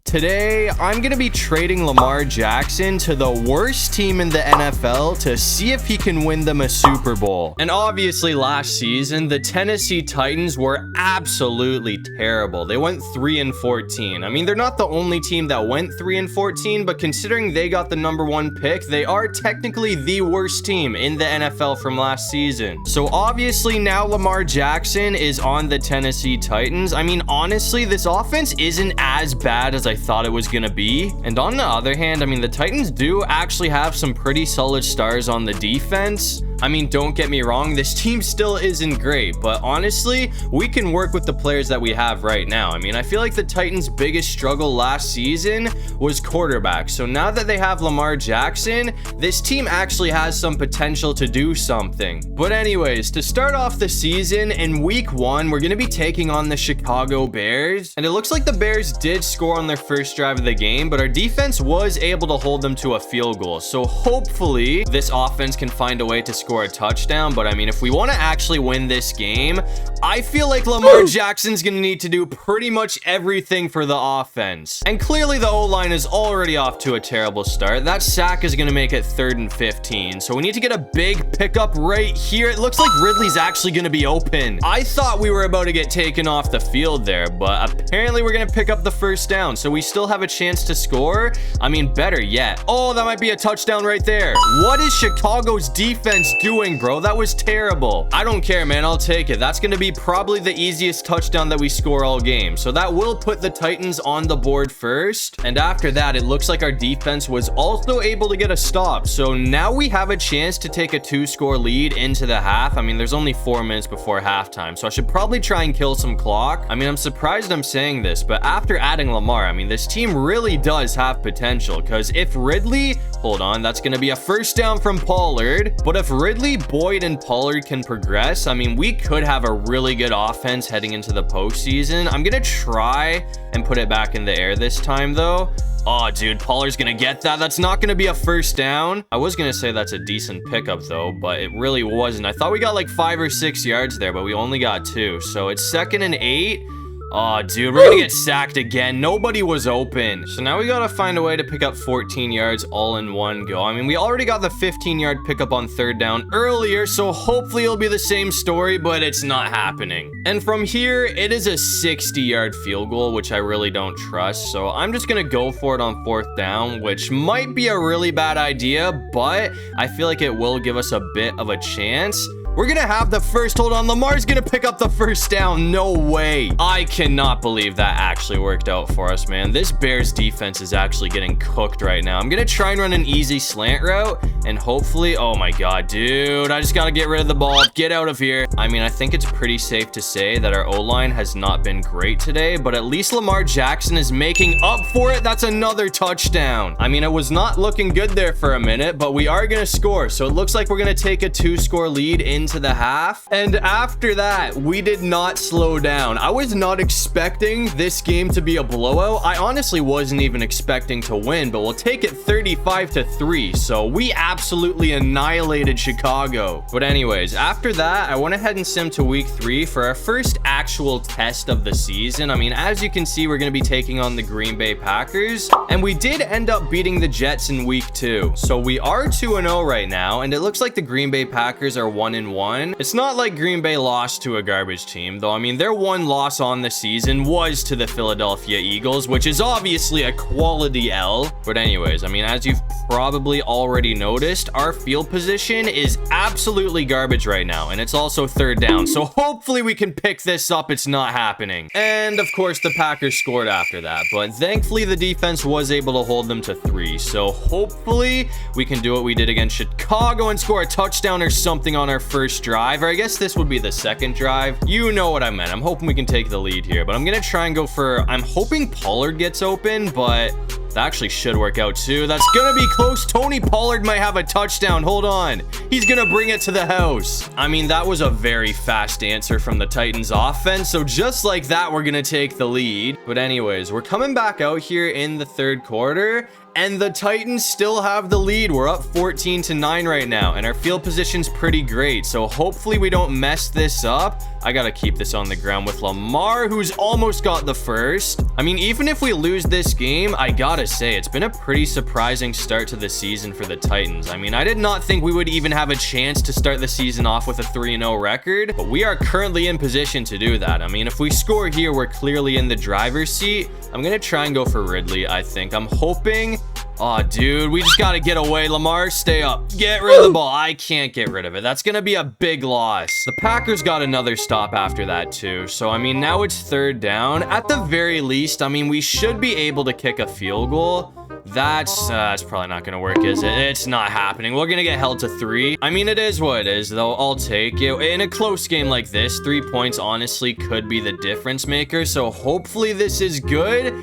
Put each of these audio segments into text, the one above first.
Today, I'm going to be trading Lamar Jackson to the worst team in the NFL to see if he can win them a Super Bowl. And obviously last season, the Tennessee Titans were absolutely terrible. They went 3-14. I mean, they're not the only team that went 3-14, but considering they got the #1 pick, they are technically the worst team in the NFL from last season. So obviously now Lamar Jackson is on the Tennessee Titans. I mean, honestly, this offense isn't as bad as I thought it was gonna be. And on the other hand, I mean, the Titans do actually have some pretty solid stars on the defense. I mean, don't get me wrong, this team still isn't great, but honestly, we can work with the players that we have right now. I mean, I feel like the Titans' biggest struggle last season was quarterback. So now that they have Lamar Jackson, this team actually has some potential to do something. But anyways, to start off the season, in week 1, we're gonna be taking on the Chicago Bears. And it looks like the Bears did score on their first drive of the game, but our defense was able to hold them to a field goal. So hopefully this offense can find a way to score a touchdown. But I mean, if we want to actually win this game, I feel like Lamar Jackson's gonna need to do pretty much everything for the offense. And clearly the O-line is already off to a terrible start. That sack is gonna make it 3rd and 15. So we need to get a big pickup right here. It looks like Ridley's actually gonna be open. I thought we were about to get taken off the field there, but apparently we're gonna pick up the first down. So we still have a chance to score. I mean, better yet. Oh, that might be a touchdown right there. What is Chicago's defense doing, bro? That was terrible. I don't care, man. I'll take it. That's gonna be probably the easiest touchdown that we score all game. So that will put the Titans on the board first. And after that, it looks like our defense was also able to get a stop. So now we have a chance to take a 2-score lead into the half. I mean, there's only 4 minutes before halftime, so I should probably try and kill some clock. I mean, I'm surprised I'm saying this, but after adding Lamar, I mean, this team really does have potential, because if Ridley, hold on, that's going to be a first down from Pollard. But if Ridley, Boyd, and Pollard can progress, I mean, we could have a really good offense heading into the postseason. I'm going to try and put it back in the air this time, though. Oh, dude, Pollard's gonna get that. That's not gonna be a first down. I was gonna say that's a decent pickup, though, but it really wasn't. I thought we got like 5 or 6 yards there, but we only got 2. So it's 2nd and 8. Oh, dude, we're gonna get sacked again. Nobody was open. So now we gotta find a way to pick up 14 yards all in one go. I mean, we already got the 15-yard pickup on 3rd down earlier, so hopefully it'll be the same story, but it's not happening. And from here, it is a 60-yard field goal, which I really don't trust. So I'm just gonna go for it on 4th down, which might be a really bad idea, but I feel like it will give us a bit of a chance. We're gonna have the first. Hold on, Lamar's gonna pick up the first down. No way. I cannot believe that actually worked out for us, man. This Bears defense is actually getting cooked right now. I'm gonna try and run an easy slant route, and hopefully, oh my god, dude, I just gotta get rid of the ball. Get out of here. I mean, I think it's pretty safe to say that our O-line has not been great today, but at least Lamar Jackson is making up for it. That's another touchdown. I mean, it was not looking good there for a minute, but we are gonna score. So it looks like we're gonna take a 2-score lead into the half. And after that, we did not slow down. I was not expecting this game to be a blowout. I honestly wasn't even expecting to win, but we'll take it 35-3. So we absolutely annihilated Chicago. But anyways, after that, I went ahead and simmed to week 3 for our first actual test of the season. I mean, as you can see, we're going to be taking on the Green Bay Packers, and we did end up beating the Jets in week 2. So we are 2-0 right now, and it looks like the Green Bay Packers are 1-1. It's not like Green Bay lost to a garbage team, though. I mean, their one loss on the season was to the Philadelphia Eagles, which is obviously a quality L. But anyways, I mean, as you've probably already noticed, our field position is absolutely garbage right now, and it's also 3rd down. So hopefully we can pick this up. It's not happening. And of course, the Packers scored after that, but thankfully the defense was able to hold them to 3. So hopefully we can do what we did against Chicago and score a touchdown or something on our first drive, or I guess this would be the 2nd drive. You know what I meant. I'm hoping we can take the lead here, but I'm gonna try and go for, I'm hoping Pollard gets open, but that actually should work out too. That's gonna be close. Tony Pollard might have a touchdown. Hold on. He's gonna bring it to the house. I mean, that was a very fast answer from the Titans offense. So just like that, we're gonna take the lead. But anyways, we're coming back out here in the 3rd quarter, and the Titans still have the lead. We're up 14-9 right now, and our field position's pretty great. So hopefully we don't mess this up. I gotta keep this on the ground with Lamar, who's almost got the first. I mean, even if we lose this game, I gotta say, it's been a pretty surprising start to the season for the Titans. I mean, I did not think we would even have a chance to start the season off with a 3-0 record, but we are currently in position to do that. I mean, if we score here, we're clearly in the driver's seat. I'm gonna try and go for Ridley, I think. I'm hoping... Oh, dude, we just got to get away. Lamar, stay up. Get rid of the ball. I can't get rid of it. That's going to be a big loss. The Packers got another stop after that, too. So, I mean, now it's 3rd down. At the very least, I mean, we should be able to kick a field goal. That's probably not going to work, is it? It's not happening. We're going to get held to 3. I mean, it is what it is, though. I'll take it. In a close game like this, 3 points honestly could be the difference maker. So, hopefully this is good.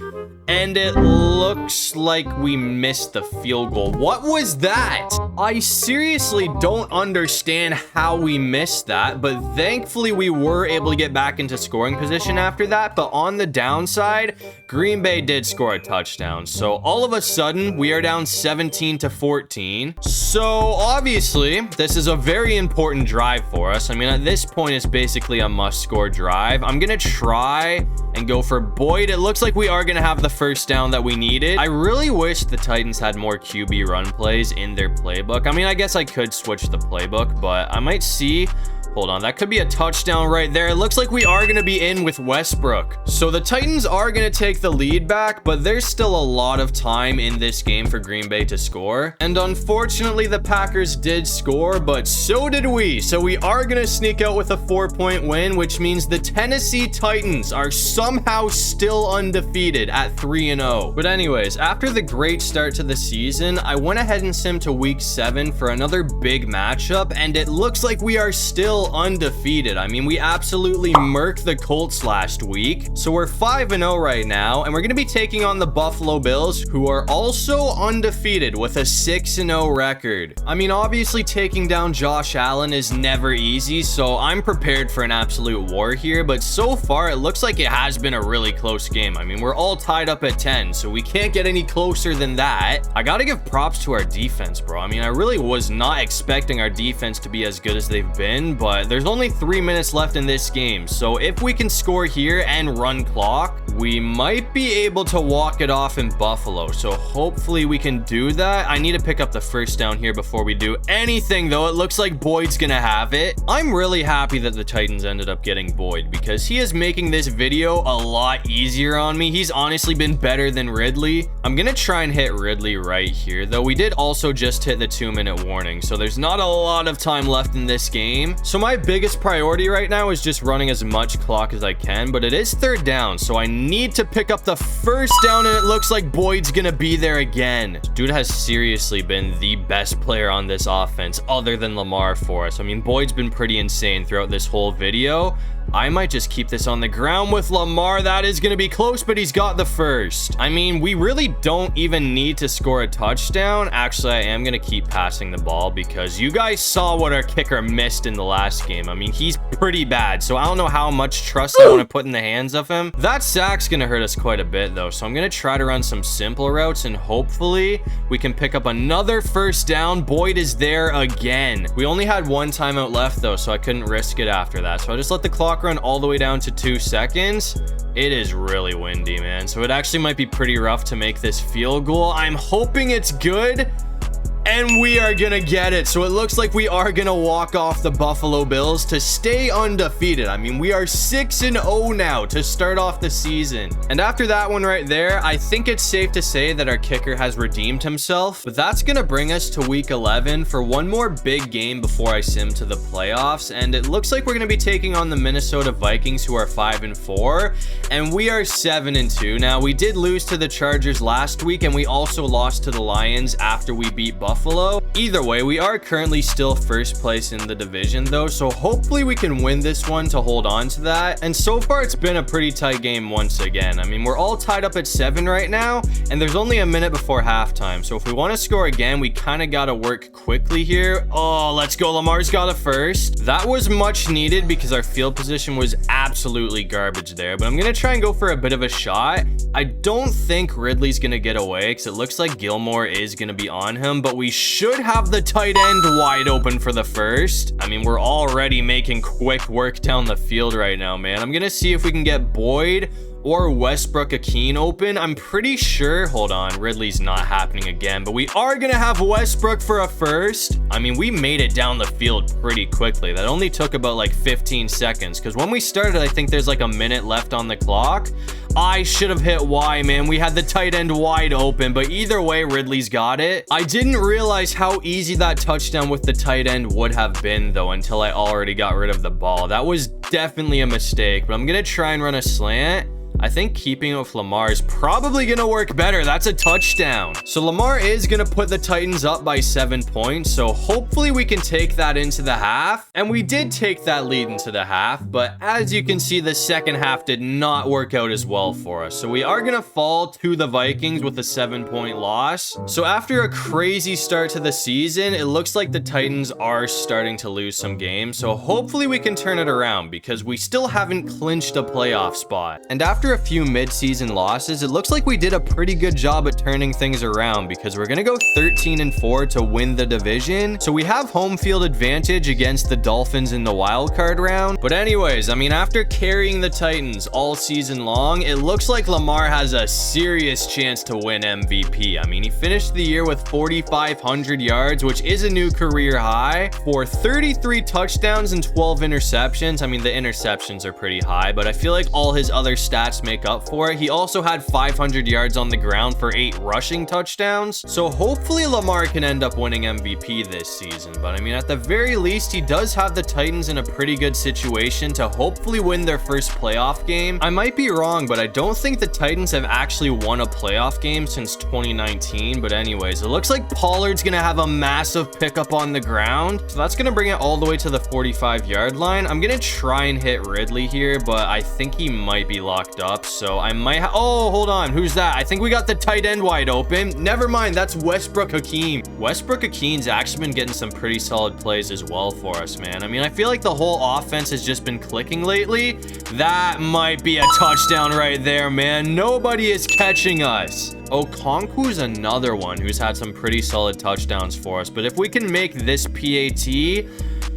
And it looks like we missed the field goal. What was that? I seriously don't understand how we missed that, but thankfully we were able to get back into scoring position after that. But on the downside, Green Bay did score a touchdown. So all of a sudden, we are down 17-14. So obviously, this is a very important drive for us. I mean, at this point, it's basically a must-score drive. I'm gonna try and go for Boyd. It looks like we are gonna have the first down that we needed. I really wish the Titans had more QB run plays in their playbook. I mean, I guess I could switch the playbook, but I might see... Hold on, that could be a touchdown right there. It looks like we are going to be in with Westbrook. So the Titans are going to take the lead back, but there's still a lot of time in this game for Green Bay to score. And unfortunately, the Packers did score, but so did we. So we are going to sneak out with a 4-point win, which means the Tennessee Titans are somehow still undefeated at 3-0. But anyways, after the great start to the season, I went ahead and simmed to week 7 for another big matchup, and it looks like we are still undefeated. I mean, we absolutely murked the Colts last week. So we're 5-0 right now, and we're going to be taking on the Buffalo Bills, who are also undefeated with a 6-0 record. I mean, obviously taking down Josh Allen is never easy, so I'm prepared for an absolute war here, but so far it looks like it has been a really close game. I mean, we're all tied up at 10, so we can't get any closer than that. I gotta give props to our defense, bro. I mean, I really was not expecting our defense to be as good as they've been, but there's only 3 minutes left in this game, so if we can score here and run clock, we might be able to walk it off in Buffalo. So hopefully we can do that. I need to pick up the first down here before we do anything, though. It looks like Boyd's gonna have it. I'm really happy that the Titans ended up getting Boyd, because he is making this video a lot easier on me. He's honestly been better than Ridley. I'm gonna try and hit Ridley right here, though. We did also just hit the 2-minute warning, so there's not a lot of time left in this game. So my biggest priority right now is just running as much clock as I can, but it is 3rd down, so I need to pick up the first down, and it looks like Boyd's gonna be there again. Dude has seriously been the best player on this offense other than Lamar for us. I mean, Boyd's been pretty insane throughout this whole video. I might just keep this on the ground with Lamar. That is going to be close, but he's got the first. I mean, we really don't even need to score a touchdown. Actually, I am going to keep passing the ball because you guys saw what our kicker missed in the last game. I mean, he's pretty bad, so I don't know how much trust I want to put in the hands of him. That sack's going to hurt us quite a bit, though, so I'm going to try to run some simple routes, and hopefully we can pick up another first down. Boyd is there again. We only had 1 timeout left, though, so I couldn't risk it after that, so I just let the clock run all the way down to 2 seconds. It is really windy, man, so it actually might be pretty rough to make this field goal. I'm hoping it's good, and we are gonna get it. So it looks like we are gonna walk off the Buffalo Bills to stay undefeated. I mean, we are 6-0 now to start off the season. And after that one right there, I think it's safe to say that our kicker has redeemed himself. But that's gonna bring us to week 11 for one more big game before I sim to the playoffs. And it looks like we're gonna be taking on the Minnesota Vikings, who are 5-4, and we are 7-2. Now, we did lose to the Chargers last week, and we also lost to the Lions after we beat Buffalo. Buffalo. Either way, we are currently still first place in the division though, so hopefully we can win this one to hold on to that. And so far it's been a pretty tight game once again. I mean, we're all tied up at 7 right now, and there's only a minute before halftime, so if we want to score again, we kind of got to work quickly here. Oh, let's go. Lamar's got a first. That was much needed because our field position was absolutely garbage there, but I'm gonna try and go for a bit of a shot. I don't think Ridley's gonna get away because it looks like Gilmore is gonna be on him, but we should have the tight end wide open for the first. I mean, we're already making quick work down the field right now, man. I'm gonna see if we can get Boyd or Westbrook-Ikhine open. I'm pretty sure, hold on, Ridley's not happening again, but we are gonna have Westbrook for a first. I mean, we made it down the field pretty quickly. That only took about like 15 seconds, because when we started, I think there's like a minute left on the clock. I should have hit Y, man. We had the tight end wide open, but either way, Ridley's got it. I didn't realize how easy that touchdown with the tight end would have been, though, until I already got rid of the ball. That was definitely a mistake, but I'm gonna try and run a slant. I think keeping it with Lamar is probably going to work better. That's a touchdown. So Lamar is going to put the Titans up by 7 points. So hopefully we can take that into the half. And we did take that lead into the half. But as you can see, the second half did not work out as well for us. So we are going to fall to the Vikings with a 7-point loss. So after a crazy start to the season, it looks like the Titans are starting to lose some games. So hopefully we can turn it around because we still haven't clinched a playoff spot. And after a few mid-season losses, it looks like we did a pretty good job at turning things around because we're gonna go 13-4 to win the division. So we have home field advantage against the Dolphins in the wild card round. But anyways, I mean, after carrying the Titans all season long, it looks like Lamar has a serious chance to win MVP. I mean, he finished the year with 4,500 yards, which is a new career high, for 33 touchdowns and 12 interceptions. I mean, the interceptions are pretty high, but I feel like all his other stats make up for it. He also had 500 yards on the ground for 8 rushing touchdowns. So hopefully Lamar can end up winning MVP this season. But I mean, at the very least, he does have the Titans in a pretty good situation to hopefully win their first playoff game. I might be wrong, but I don't think the Titans have actually won a playoff game since 2019. But anyways, it looks like Pollard's gonna have a massive pickup on the ground. So that's gonna bring it all the way to the 45-yard line. I'm gonna try and hit Ridley here, but I think he might be locked up. So I might oh, hold on, who's that? I think we got the tight end wide open. Never mind, that's Westbrook-Ikhine. Westbrook-Ikhine's actually been getting some pretty solid plays as well for us, man. I mean, I feel like the whole offense has just been clicking lately. That might be a touchdown right there, man. Nobody is catching us. Okonkwo's another one who's had some pretty solid touchdowns for us, but if we can make this PAT,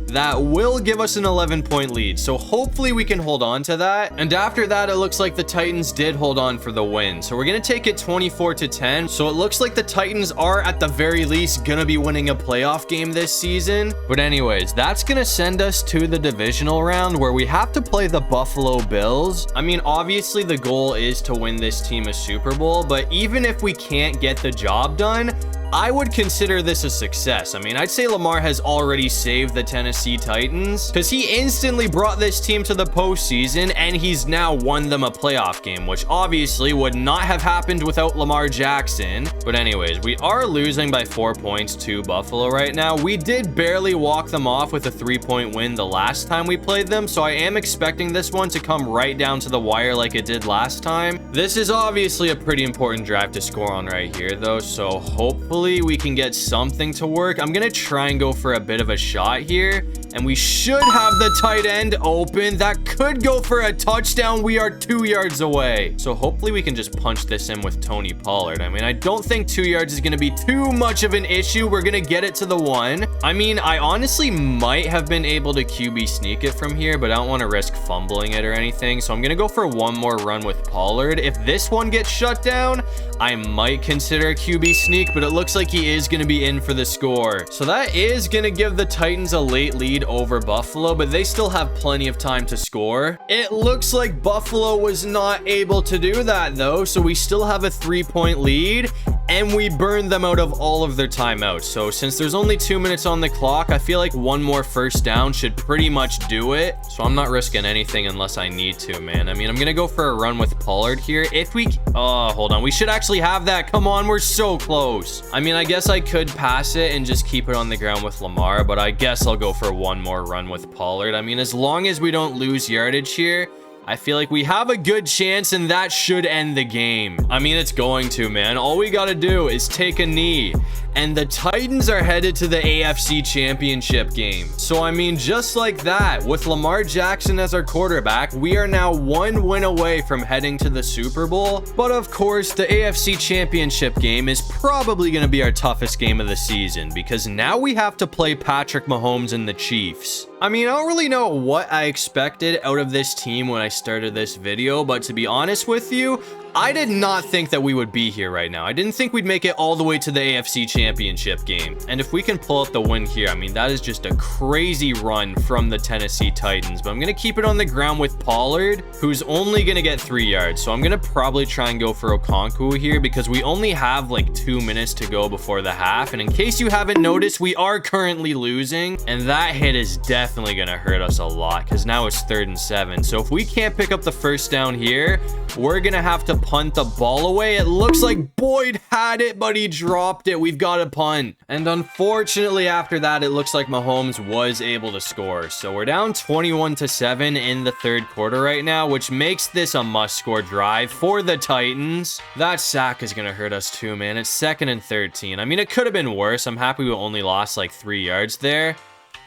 that will give us an 11-point lead. So hopefully we can hold on to that. And after that, it looks like the Titans did hold on for the win. So we're going to take it 24-10. So it looks like the Titans are at the very least going to be winning a playoff game this season. But anyways, that's going to send us to the divisional round where we have to play the Buffalo Bills. I mean, obviously the goal is to win this team a Super Bowl, but even if we can't get the job done, I would consider this a success. I mean, I'd say Lamar has already saved the Tennessee Titans because he instantly brought this team to the postseason and he's now won them a playoff game, which obviously would not have happened without Lamar Jackson. But anyways, we are losing by 4 points to Buffalo right now. We did barely walk them off with a 3-point win the last time we played them, so I am expecting this one to come right down to the wire like it did last time. This is obviously a pretty important drive to score on right here though, so hopefully we can get something to work. I'm gonna try and go for a bit of a shot here, and we should have the tight end open. That could go for a touchdown. We are 2 yards away, so hopefully we can just punch this in with Tony Pollard. I mean, I don't think 2 yards is gonna be too much of an issue. We're gonna get it to the 1. I mean, I honestly might have been able to QB sneak it from here, but I don't want to risk fumbling it or anything, so I'm gonna go for one more run with Pollard. If this one gets shut down, I might consider a QB sneak, but it looks like he is going to be in for the score. So that is going to give the Titans a late lead over Buffalo, but they still have plenty of time to score. It looks like Buffalo was not able to do that though, so we still have a 3-point lead. and we burned them out of all of their timeouts. So since there's only 2 minutes on the clock, I feel like one more first down should pretty much do it. So I'm not risking anything unless I need to, man. I mean, I'm gonna go for a run with Pollard here. If we, oh, hold on, we should actually have that. Come on, we're so close. I mean, I guess I could pass it and just keep it on the ground with Lamar, but I guess I'll go for one more run with Pollard. I mean, as long as we don't lose yardage here, I feel like we have a good chance, and that should end the game. I mean, it's going to, man. All we got to do is take a knee, and the Titans are headed to the AFC Championship game. So, I mean, just like that, with Lamar Jackson as our quarterback, we are now 1 win away from heading to the Super Bowl. But, of course, the AFC Championship game is probably going to be our toughest game of the season, because now we have to play Patrick Mahomes and the Chiefs. I mean, I don't really know what I expected out of this team when I started this video, but to be honest with you, I did not think that we would be here right now. I didn't think we'd make it all the way to the AFC Championship game. And if we can pull out the win here, I mean, that is just a crazy run from the Tennessee Titans. But I'm going to keep it on the ground with Pollard, who's only going to get 3 yards. So I'm going to probably try and go for Okonkwo here because we only have like 2 minutes to go before the half. And in case you haven't noticed, we are currently losing. And that hit is definitely going to hurt us a lot because now it's 3rd and 7. So if we can't pick up the first down here, we're going to have to punt the ball away. It looks like Boyd had it, but he dropped it. We've got a punt. And unfortunately, after that, it looks like Mahomes was able to score. So we're down 21-7 in the 3rd quarter right now, which makes this a must-score drive for the Titans. That sack is going to hurt us too, man. It's 2nd and 13. I mean, it could have been worse. I'm happy we only lost like 3 yards there.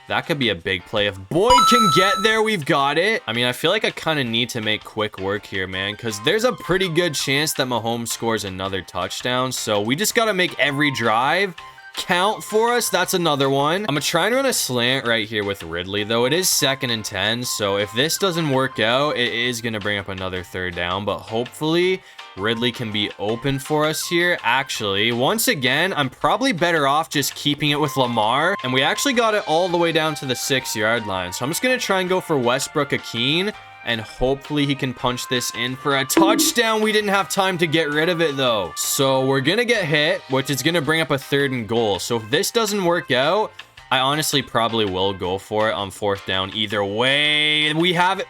That could be a big play. If Boyd can get there, we've got it. I mean, I feel like I kind of need to make quick work here, man, because there's a pretty good chance that Mahomes scores another touchdown. So we just got to make every drive count for us. That's another one. I'm gonna try and run a slant right here with Ridley, though. It is 2nd and 10. So if this doesn't work out, it is going to bring up another 3rd down. But hopefully Ridley can be open for us here. Actually, once again, I'm probably better off just keeping it with Lamar. And we actually got it all the way down to the 6-yard line. So I'm just going to try and go for Westbrook-Ikhine. And hopefully he can punch this in for a touchdown. We didn't have time to get rid of it, though. So we're going to get hit, which is going to bring up a 3rd and goal. So if this doesn't work out, I honestly probably will go for it on 4th down either way. We have it.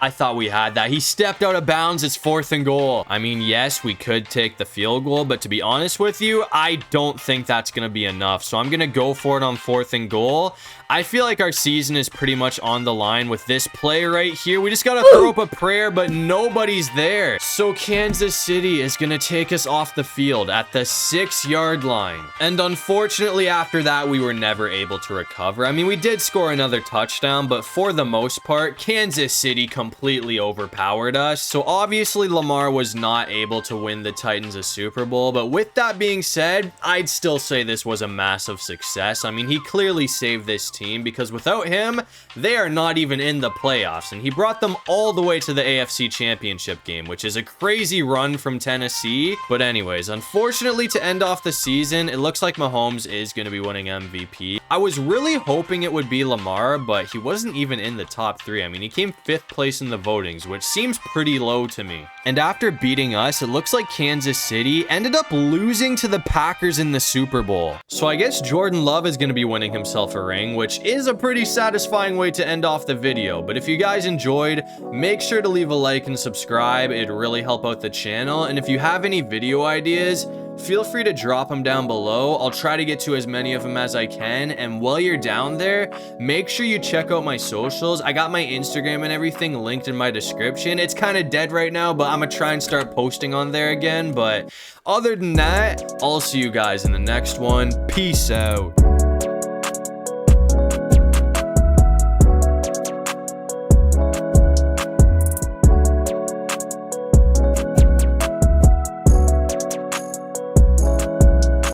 I thought we had that. He stepped out of bounds. It's 4th and goal. I mean, yes, we could take the field goal, but to be honest with you, I don't think that's going to be enough. So I'm going to go for it on 4th and goal. I feel like our season is pretty much on the line with this play right here. We just got to throw up a prayer, but nobody's there. So Kansas City is going to take us off the field at the 6-yard line. And unfortunately, after that, we were never able to recover. I mean, we did score another touchdown, but for the most part, Kansas City completely overpowered us. So obviously, Lamar was not able to win the Titans a Super Bowl. But with that being said, I'd still say this was a massive success. I mean, he clearly saved this team because without him, they are not even in the playoffs. And he brought them all the way to the AFC Championship game, which is a crazy run from Tennessee. But anyways, unfortunately, to end off the season, it looks like Mahomes is going to be winning MVP. I was really hoping it would be Lamar, but he wasn't even in the top 3. I mean, he came 5th place in the votings, which seems pretty low to me. And after beating us, it looks like Kansas City ended up losing to the Packers in the Super Bowl. So I guess Jordan Love is going to be winning himself a ring, which is a pretty satisfying way to end off the video. But if you guys enjoyed, make sure to leave a like and subscribe. It'd really help out the channel. And if you have any video ideas, feel free to drop them down below. I'll try to get to as many of them as I can. And while you're down there, make sure you check out my socials. I got my Instagram and everything linked in my description. It's kind of dead right now, but I'm gonna try and start posting on there again. But other than that, I'll see you guys in the next one. Peace out.